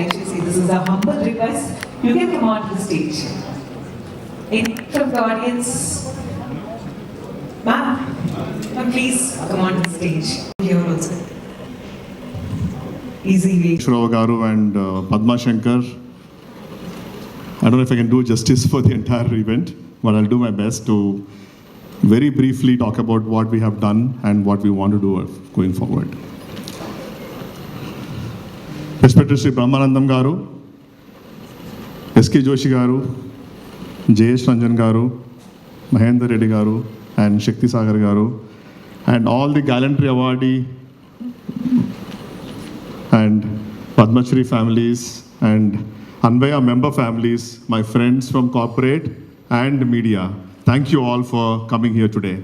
Daishisi, this is a humble request. You can come on to the stage. From the audience, ma'am, please come on to the stage. Here also. Easy way. Shrav Garu and Padma Shankar. I don't know if I can do justice for the entire event, but I'll do my best to very briefly talk about what we have done and what we want to do going forward. Respected Sri Brahmanandam Garu, S.K. Joshi Garu, J.S. Ranjan Garu, Mahendra Reddy Garu, and Shakti Sagar Garu, and all the gallantry awardee and Padma Shri families and Anvaya member families, my friends from corporate and media. Thank you all for coming here today.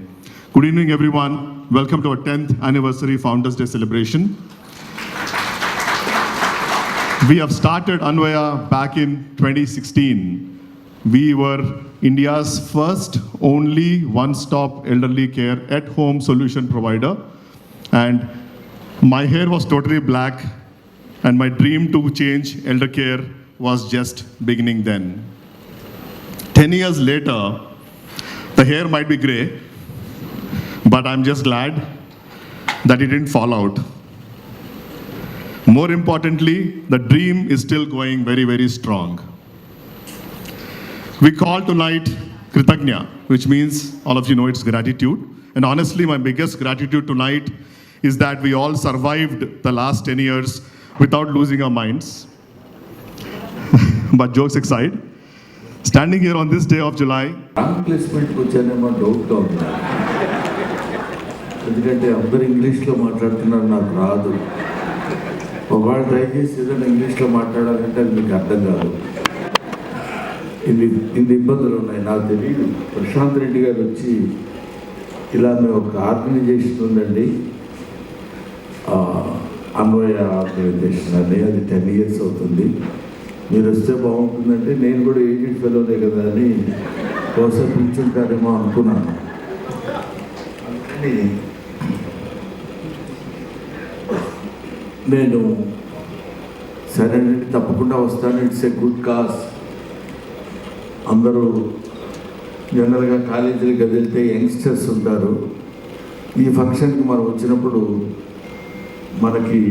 Good evening, everyone. Welcome to our 10th anniversary Founders Day celebration. We have started Anvaya back in 2016. We were India's first only one-stop elderly care at-home solution provider, and my hair was totally black, and my dream to change elder care was just beginning then. 10 years later, the hair might be gray, but I'm just glad that it didn't fall out. More importantly, the dream is still going very, very strong. We call tonight Kritagnya, which means, all of you know, it's gratitude. And honestly, my biggest gratitude tonight is that we all survived the last 10 years without losing our minds. But jokes aside, standing here on this day of July, placement వచ్చానేమో డౌట్గా ఉంది, ఎందుకంటే అందరు ఇంగ్లీష్లో మాట్లాడుతున్నారు, నాకు రాదు. ఒకవేళ ట్రై చేసి ఏదైనా ఇంగ్లీష్లో మాట్లాడాలంటే అది మీకు అర్థం కాదు. ఇన్ని ఇబ్బందులు ఉన్నాయి, నాకు తెలియదు. ప్రశాంత్ రెడ్డి గారు వచ్చి ఇలా మేము ఒక ఆర్గనైజేషన్ ఉందండి, అన్వయ ఆర్గనైజేషన్ అని, అది 10 years అవుతుంది, మీరు వస్తే బాగుంటుందంటే నేను కూడా ఏజెంట్ ఫెలోనే కదా అని బహుశా పిలుచుంటారేమో అనుకున్నాను. కానీ నేను సరేనండి తప్పకుండా వస్తాను, ఇట్స్ ఏ గుడ్ కాజ్. అందరూ జనరల్గా కాలేజీలకు వెళ్తే యంగ్స్టర్స్ ఉంటారు. ఈ ఫంక్షన్కి మనం వచ్చినప్పుడు మనకి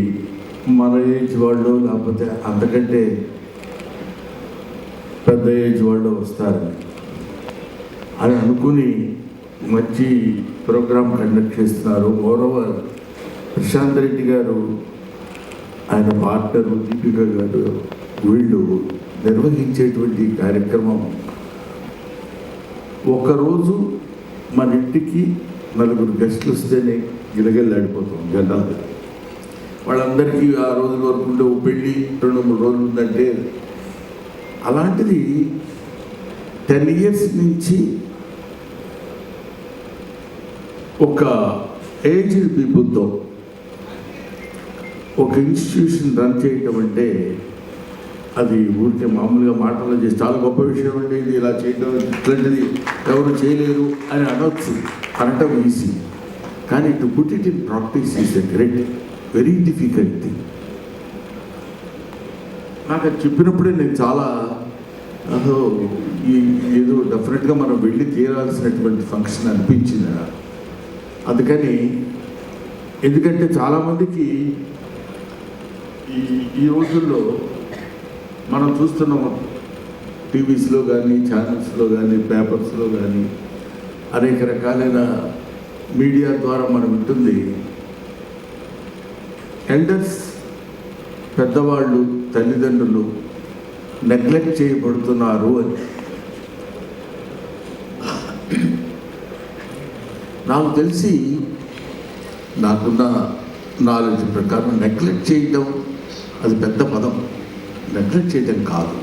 మన ఏజ్ వాళ్ళు లేకపోతే అంతకంటే పెద్ద ఏజ్ వాళ్ళు వస్తారు అని అనుకుని మంచి ప్రోగ్రాం కండక్ట్ చేస్తున్నారు. మోరోవర్ ప్రశాంత్ రెడ్డి గారు, ఆయన పార్ట్నర్ దీపిక గారు, వీళ్ళు నిర్వహించేటువంటి కార్యక్రమం ఒకరోజు మన ఇంటికి 4 గెస్టులు వస్తేనే గిలగిల్లాడిపోతాం జనాలు. వాళ్ళందరికీ ఆ రోజు వరకు ఉండే పెళ్ళి 2-3 రోజులు ఉందంటే, అలాంటిది 10 years నుంచి ఒక ఏజ్డ్ పీపుల్తో ఒక ఇన్స్టిట్యూషన్ రన్ చేయటం అంటే అది ఊరికే మామూలుగా మాటల్లో చేసి చాలా గొప్ప విషయం అంటే, ఇది ఇలా చేయడం ఇట్లాంటిది ఎవరు చేయలేరు అని అనొచ్చు, అనటం ఈజీ. కానీ to put it in practice is a great, very difficult thing. నాకు అది చెప్పినప్పుడే నేను చాలా ఏదో డెఫినెట్గా మనం వెళ్ళి తీరాల్సినటువంటి ఫంక్షన్ అనిపించింది. అందుకని, ఎందుకంటే చాలామందికి ఈ రోజుల్లో మనం చూస్తున్నాము, టీవీస్లో కానీ, ఛానల్స్లో కానీ, పేపర్స్లో కానీ, అనేక రకాలైన మీడియా ద్వారా మనం ఉంటుంది, ఎల్డర్స్, పెద్దవాళ్ళు, తల్లిదండ్రులు నెగ్లెక్ట్ చేయబడుతున్నారు అని. నాకు తెలిసి, నాకున్న నాలెడ్జ్ ప్రకారం నెగ్లెక్ట్ చేయడం అది పెద్ద పదం, నెగ్లెక్ట్ చేయడం కాదు.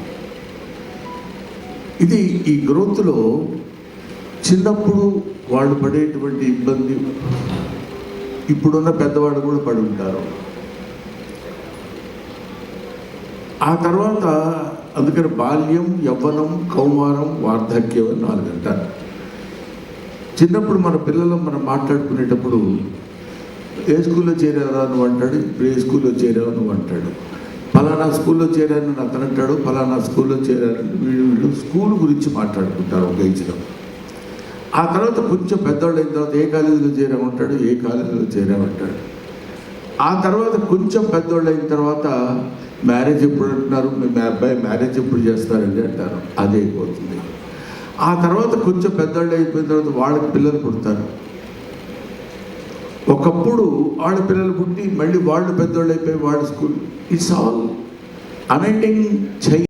ఇది ఈ గ్రోత్లో చిన్నప్పుడు వాళ్ళు పడేటువంటి ఇబ్బంది ఇప్పుడున్న పెద్దవాళ్ళు కూడా పడి ఉంటారు. ఆ తర్వాత అందుకని బాల్యం, యవ్వనం, కౌమారం, వార్ధక్యం అని 4 అంటారు. చిన్నప్పుడు మన పిల్లలు మనం మాట్లాడుకునేటప్పుడు ఏ స్కూల్లో చేరావా నువ్వు అంటాడు, ఇప్పుడు ఏ స్కూల్లో చేరావు నువ్వు అంటాడు. ఫలానా స్కూల్లో చేరానని అతను అంటాడు, ఫలానా స్కూల్లో చేరానని వీళ్ళు స్కూల్ గురించి మాట్లాడుకుంటారు ఒక ఏజ్లో. ఆ తర్వాత కొంచెం పెద్దవాళ్ళు అయిన తర్వాత ఏ కాలేజీలో చేరామంటాడు, ఏ కాలేజీలో చేరామంటాడు. ఆ తర్వాత కొంచెం పెద్దవాళ్ళు అయిన తర్వాత మ్యారేజ్ ఎప్పుడు అంటున్నారు, మీ అబ్బాయి మ్యారేజ్ ఎప్పుడు చేస్తారండి అంటారు, అదే అయిపోతుంది. ఆ తర్వాత కొంచెం పెద్దవాళ్ళు అయిపోయిన తర్వాత వాళ్ళకి పిల్లలు పుడతారు. ఒకప్పుడు వాళ్ళ పిల్లలు పుట్టి మళ్ళీ వాళ్ళు పెద్దవాళ్ళు అయిపోయి వాళ్ళ స్కూల్. It's all amending